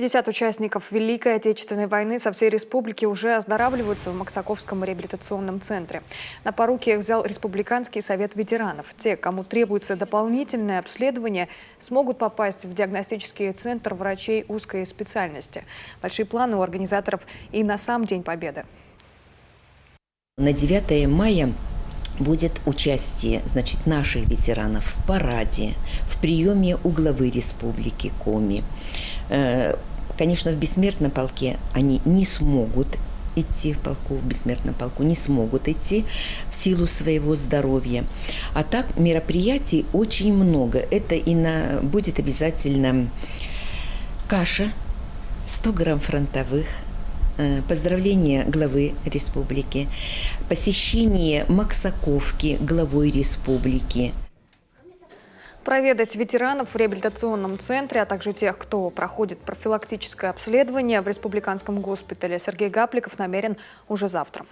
50 участников Великой Отечественной войны со всей республики уже оздоравливаются в Максаковском реабилитационном центре. На поруки их взял Республиканский совет ветеранов. Те, кому требуется дополнительное обследование, смогут попасть в диагностический центр врачей узкой специальности. Большие планы у организаторов и на сам День Победы. На 9 мая будет участие, наших ветеранов в параде, в приеме у главы республики Коми. Конечно, в бессмертном полке они не смогут идти в бессмертном полку не смогут идти в силу своего здоровья. А так мероприятий очень много. Это будет обязательно каша, 100 грамм фронтовых, поздравление главы республики, посещение Максаковки главой республики. Проведать ветеранов в реабилитационном центре, а также тех, кто проходит профилактическое обследование в республиканском госпитале, Сергей Гапликов намерен уже завтра.